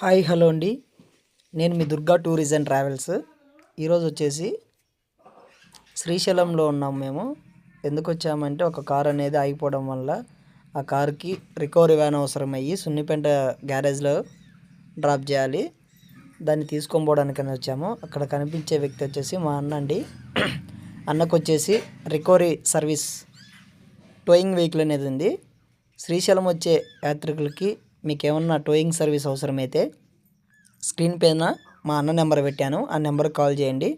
Hi hello అండి. నేను మీ Durga tourism and travels. ఈరోజు వచ్చేసి శ్రీశైలంలో ఉన్నాము మేము. ఎందుకు వచ్చామంటే ఒక కార్ అనేది ఆగిపోవడం వల్ల ఆ కార్కి రికవరీ వ్యాన్ అవసరమయ్యి సున్నిపేట గ్యారేజ్లో డ్రాప్ చేయాలి. దాన్ని తీసుకొని పోవడానికని వచ్చాము. అక్కడ కనిపించే వ్యక్తి వచ్చేసి మా అన్న అండి. అన్నకు వచ్చేసి రికవరీ సర్వీస్ టోయింగ్ వెహికల్ అనేది ఉంది. శ్రీశైలం వచ్చే యాత్రికులకి మీకు ఏమన్నా టోయింగ్ సర్వీస్ అవసరమైతే స్క్రీన్ పైన మా అన్న నెంబర్ పెట్టాను, ఆ నెంబర్కి కాల్ చేయండి.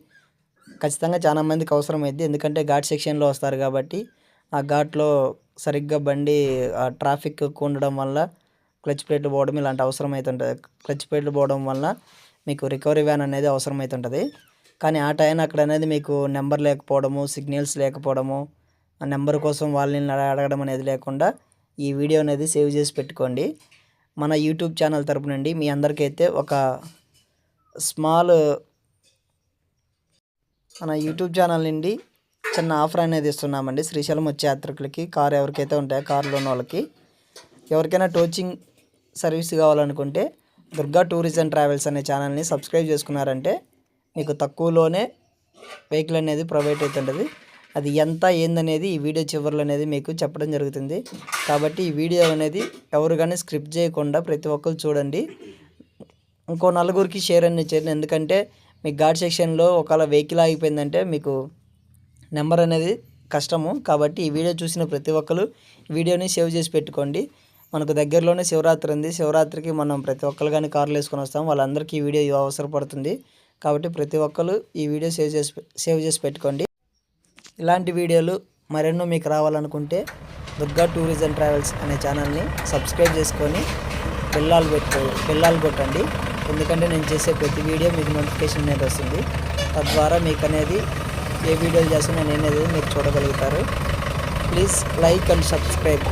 ఖచ్చితంగా చాలా మందికి అవసరమైంది. ఎందుకంటే ఘాట్ సెక్షన్లో వస్తారు కాబట్టి ఆ ఘాట్లో సరిగ్గా బండి ట్రాఫిక్ ఎక్కువ ఉండడం వల్ల క్లచ్ ప్లేట్లు పోవడం ఇలాంటి అవసరం అవుతుంటుంది. క్లచ్ ప్లేట్లు పోవడం వల్ల మీకు రికవరీ వ్యాన్ అనేది అవసరమవుతుంటుంది. కానీ ఆ టైం అక్కడ అనేది మీకు నెంబర్ లేకపోవడము, సిగ్నల్స్ లేకపోవడము, ఆ నెంబర్ కోసం వాళ్ళని అడగడం అనేది లేకుండా ఈ వీడియో అనేది సేవ్ చేసి పెట్టుకోండి. మన యూట్యూబ్ ఛానల్ తరపు నుండి మీ అందరికైతే ఒక మన యూట్యూబ్ ఛానల్ నుండి చిన్న ఆఫర్ అనేది ఇస్తున్నామండి. శ్రీశైలం వచ్చే యాత్రికులకి కారు ఎవరికైతే ఉంటాయో కారులో ఉన్న వాళ్ళకి ఎవరికైనా టోచింగ్ సర్వీస్ కావాలనుకుంటే దుర్గా టూరిజం ట్రావెల్స్ అనే ఛానల్ని సబ్స్క్రైబ్ చేసుకున్నారంటే మీకు తక్కువలోనే వెహికల్ అనేది ప్రొవైడ్ అవుతుంటుంది. అది ఎంత ఏందనేది ఈ వీడియో చివరిలో అనేది మీకు చెప్పడం జరుగుతుంది. కాబట్టి ఈ వీడియో అనేది ఎవరు కానీ స్క్రిప్ట్ చేయకుండా ప్రతి ఒక్కరు చూడండి. ఇంకో నలుగురికి షేర్ అనేది చేయండి. ఎందుకంటే మీ ఘాట్ సెక్షన్లో ఒకవేళ వెహికల్ ఆగిపోయిందంటే మీకు నెంబర్ అనేది కష్టము. కాబట్టి ఈ వీడియో చూసిన ప్రతి ఒక్కరు వీడియోని సేవ్ చేసి పెట్టుకోండి. మనకు దగ్గరలోనే శివరాత్రి ఉంది. శివరాత్రికి మనం ప్రతి ఒక్కరు కానీ కార్లు వేసుకొని వస్తాం. వాళ్ళందరికీ ఈ వీడియో అవసరపడుతుంది. కాబట్టి ప్రతి ఒక్కరు ఈ వీడియో సేవ్ చేసి పెట్టుకోండి. ఇలాంటి వీడియోలు మరెన్నో మీకు రావాలనుకుంటే దుర్గా టూరిజం ట్రావెల్స్ అనే ఛానల్ని సబ్స్క్రైబ్ చేసుకొని బెల్లాలు కొట్టండి. ఎందుకంటే నేను చేసే ప్రతి వీడియో మీకు నోటిఫికేషన్ అనేది వస్తుంది. తద్వారా మీకు అనేది ఏ వీడియోలు చేస్తున్నా నేను అనేది మీరు చూడగలుగుతారు. Please like and subscribe.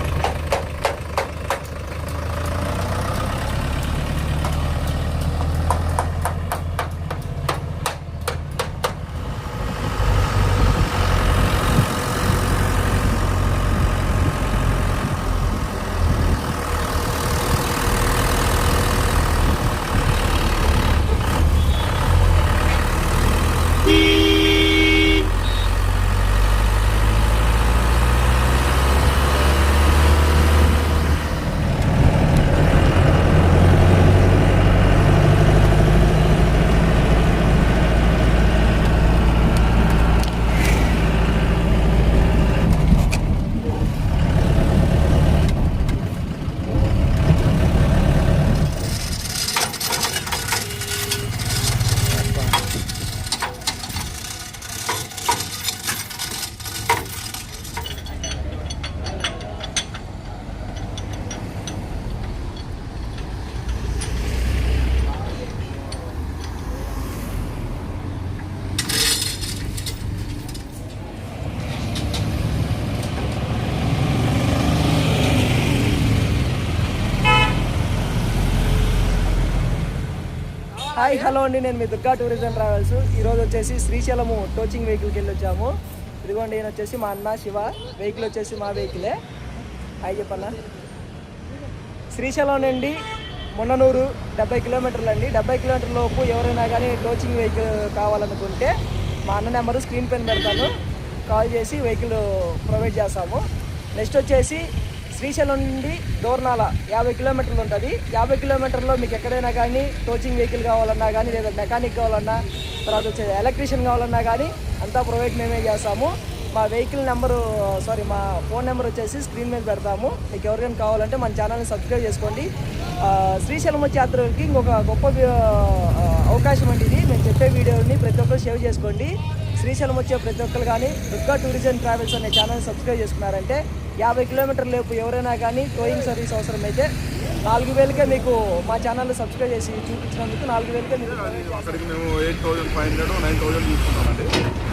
Hi hello అండి. నేను మీ దుర్గా టూరిజం ట్రావెల్స్. ఈరోజు వచ్చేసి శ్రీశైలము టోచింగ్ వెహికల్కి వెళ్ళి వచ్చాము. ఇదిగోండి, ఈయన వచ్చేసి మా అన్న శివ. వెహికల్ వచ్చేసి మా వెహికలే. హాయ్ చెప్పన్నా. శ్రీశైలం నుండి మున్ననూరు 70 కిలోమీటర్లు అండి. 70 కిలోమీటర్ల లోపు ఎవరైనా కానీ టోచింగ్ వెహికల్ కావాలనుకుంటే మా అన్న నెంబరు స్క్రీన్ పైన పెడతాను. కాల్ చేసి వెహికల్ ప్రొవైడ్ చేస్తాము. నెక్స్ట్ వచ్చేసి శ్రీశైలం నుండి దోర్నాల 50 కిలోమీటర్లు ఉంటుంది. 50 కిలోమీటర్లో మీకు ఎక్కడైనా కానీ టోచింగ్ వెహికల్ కావాలన్నా కానీ, లేదా మెకానిక్ కావాలన్నా, తర్వాత వచ్చేది ఎలక్ట్రీషియన్ కావాలన్నా కానీ అంతా ప్రొవైడ్ మేమే చేస్తాము. మా వెహికల్ నెంబరు మా ఫోన్ నెంబర్ వచ్చేసి స్క్రీన్ మీద పెడతాము. మీకు ఎవరికైనా కావాలంటే మన ఛానల్ని సబ్స్క్రైబ్ చేసుకోండి. శ్రీశైలం వచ్చే యాత్రలకి ఇంకొక గొప్ప అవకాశం అండి ఇది. నేను చెప్పే వీడియోని ప్రతి ఒక్కరు సేవ్ చేసుకోండి. శ్రీశైలం వచ్చే ప్రతి ఒక్కరు కానీ దుర్గా టూరిజం ట్రావెల్స్ అనే ఛానల్ని సబ్స్క్రైబ్ చేసుకున్నారంటే 50 కిలోమీటర్ల లేపు ఎవరైనా కానీ టోయింగ్ సర్వీస్ అవసరమైతే 4,000కే మీకు మా ఛానల్ సబ్స్క్రైబ్ చేసి చూపించినందుకు 4,000కే మీకు అక్కడికి మేము 8,500 9,000 తీసుకుంటామండి.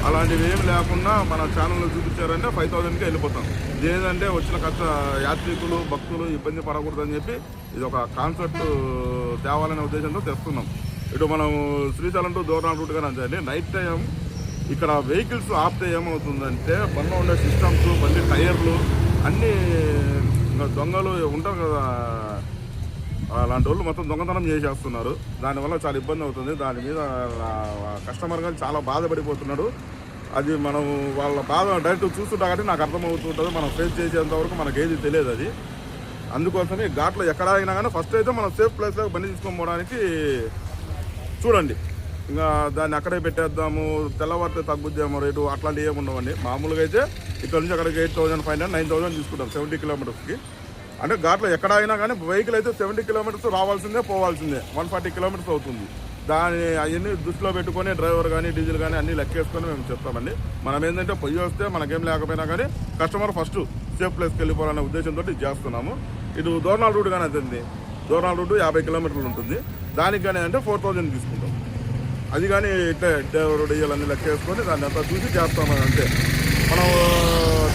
అలాంటివి ఏమి లేకుండా మన ఛానల్లో చూపించారంటే 5,000కే వెళ్ళిపోతాం. ఇదేంటంటే వచ్చిన యాత్రికులు భక్తులు ఇబ్బంది పడకూడదని చెప్పి ఇది ఒక కాన్సెప్ట్ తేవాలనే ఉద్దేశంతో తెస్తున్నాం. ఇటు మనం శ్రీశైలం టు దూరం రూట్ కానీ అంతే. నైట్ టైం ఇక్కడ వెహికల్స్ ఆపితే ఏమవుతుందంటే బండ్లో ఉండే సిస్టమ్స్, బండి టైర్లు అన్నీ దొంగలు ఉంటారు కదా, అలాంటి వాళ్ళు మొత్తం దొంగతనం చేసేస్తున్నారు. దానివల్ల చాలా ఇబ్బంది అవుతుంది. దాని మీద కస్టమర్ కానీ చాలా బాధపడిపోతున్నాడు. అది మనం వాళ్ళ బాధ డైరెక్ట్ చూస్తుంటా కాబట్టి నాకు అర్థమవుతుంటుంది. మనం ఫేస్ చేసేంత వరకు మనకు ఏది తెలియదు. అది అందుకోసమే ఘాట్లో ఎక్కడ అయినా కానీ ఫస్ట్ అయితే మనం సేఫ్ ప్లేస్లో బండి తీసుకొని పోవడానికి చూడండి. ఇంకా దాన్ని అక్కడే పెట్టేద్దాము, తెల్లవారితే తగ్గుద్దేమో రేటు అట్లాంటివి ఏమి ఉండవండి. మామూలుగా అయితే ఇక్కడ నుంచి అక్కడికి 8,500 9,000 తీసుకుంటాం 70 కిలోమీటర్స్కి. అంటే ఘాట్లో ఎక్కడ అయినా కానీ వెహికల్ అయితే 70 కిలోమీటర్స్ రావాల్సిందే, పోవాల్సిందే. 140 కిలోమీటర్స్ అవుతుంది. దాన్ని అవన్నీ దృష్టిలో పెట్టుకొని డ్రైవర్ కానీ డీజిల్ కానీ అన్నీ లెక్కేసుకొని మేము చెప్తామండి. మనం ఏంటంటే పొయ్యి వస్తే మనకేం లేకపోయినా కానీ కస్టమర్ ఫస్ట్ సేఫ్ ప్లేస్కి వెళ్ళిపోవాలనే ఉద్దేశంతో ఇది చేస్తున్నాము. ఇటు దోర్నాల్ రూట్ కానీ అవుతుంది. దోర్నాల్ రూట్ 50 కిలోమీటర్లు ఉంటుంది. దానికి కానీ అంటే 4,000 తీసుకుంటాం. అది కానీ ఇట్లా డ్రైవర్ డీజిల్ అన్నీ లెక్కేసుకొని దాన్ని అంతా చూసి చేస్తామని. అంతే మనం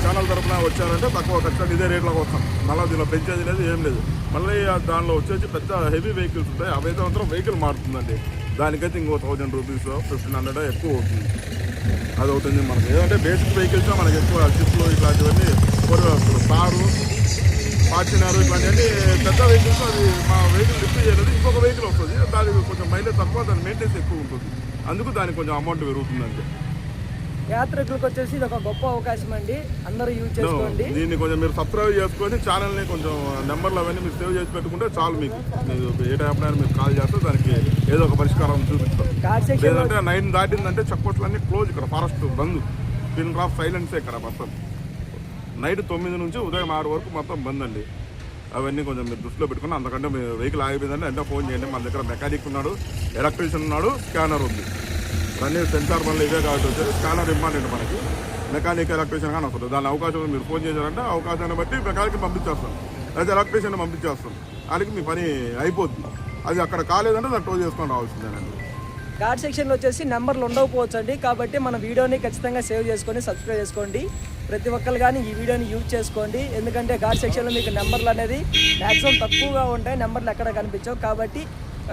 ఛానల్ తరఫున వచ్చారంటే తక్కువ ఖచ్చితంగా ఇదే రేట్లోకి వస్తాం. మళ్ళీ దీనిలో పెంచేది లేదు, ఏం లేదు. మళ్ళీ దానిలో వచ్చేసి పెద్ద హెవీ వెహికల్స్ ఉంటాయి. అవైతే మాత్రం వెహికల్ మారుతుందండి. దానికైతే ఇంకో 1,000 రూపీస్ 1,500 ఎక్కువ అవుతుంది. అది అవుతుంది మనకి. ఏదంటే బేసిక్ వెహికల్స్ మనకి ఎక్కువ షిఫ్ట్లు ఇట్లాంటివన్నీ కారు, ఫార్చునర్ ఇట్లాంటివన్నీ పెద్ద వెహికల్స్. అది మా వెహికల్ లిఫ్ట్ చేయలేదు, ఇంకొక వెహికల్ వస్తుంది. దానికి కొంచెం మైలేజ్ తక్కువ, దాని మెయింటెనెన్స్ ఎక్కువ ఉంటుంది. అందుకు దానికి కొంచెం అమౌంట్ పెరుగుతుందండి. యాత్రికులకు వచ్చేసి ఇది ఒక గొప్ప అవకాశం అండి. అందరూ యూజ్ చేసుకోండి. దీన్ని కొంచెం మీరు సబ్స్క్రైబ్ చేసుకొని ఛానల్ని కొంచెం నెంబర్లు అవన్నీ మీరు సేవ్ చేసి పెట్టుకుంటే చాలు. మీకు ఏ టైం మీరు కాల్ చేస్తే దానికి ఏదో ఒక పరిష్కారం చూపిస్తాం. లేదంటే 9 దాటిందంటే చెక్ పోస్టులు క్లోజ్. ఇక్కడ ఫారెస్ట్ బంద్, పిన్ డ్రాప్ సైలెన్సే ఇక్కడ మొత్తం. నైట్ 9 నుంచి ఉదయం 6 వరకు మొత్తం బంద్ అండి. అవన్నీ కొంచెం మీరు దృష్టిలో పెట్టుకుని, అంతకంటే మీ వెహికల్ ఆగిపోయిందంటే అంటే ఫోన్ చేయండి. మన దగ్గర మెకానిక్ ఉన్నాడు, ఎలక్ట్రీషియన్ ఉన్నాడు, స్కానర్ ఉంది. అన్నీ సెన్సార్ బండ్లు ఇవే కాబట్టి వచ్చేది. స్కానర్ ఇంపార్టెంట్ మనకి. మెకానిక్ ఎలక్ట్రీషియన్ కానీ వస్తుంది. దాని అవకాశం మీరు ఫోన్ చేశారంటే అవకాశాన్ని బట్టి మెకానిక్ పంపించేస్తాం, అయితే ఎలక్ట్రీషియన్ పంపించేస్తాం. దానికి మీ పని అయిపోతుంది. అది అక్కడ కాలేదంటే దాన్ని టో చేసుకొని రావాల్సిందేనండి. ఘాట్ సెక్షన్లో వచ్చేసి నెంబర్లు ఉండకపోవచ్చు అండి. కాబట్టి మన వీడియోని ఖచ్చితంగా సేవ్ చేసుకొని సబ్స్క్రైబ్ చేసుకోండి. ప్రతి ఒక్కరు కానీ ఈ వీడియోని యూజ్ చేసుకోండి. ఎందుకంటే ఘాట్ సెక్షన్లో మీకు నెంబర్లు అనేది మ్యాక్సిమం తక్కువగా ఉంటాయి, నెంబర్లు ఎక్కడ కనిపించవు. కాబట్టి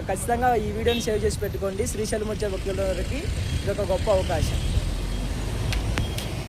ఖచ్చితంగా ఈ వీడియోని సేవ్ చేసి పెట్టుకోండి. శ్రీశైలం వచ్చే భక్తులకి ఇది ఒక గొప్ప అవకాశం.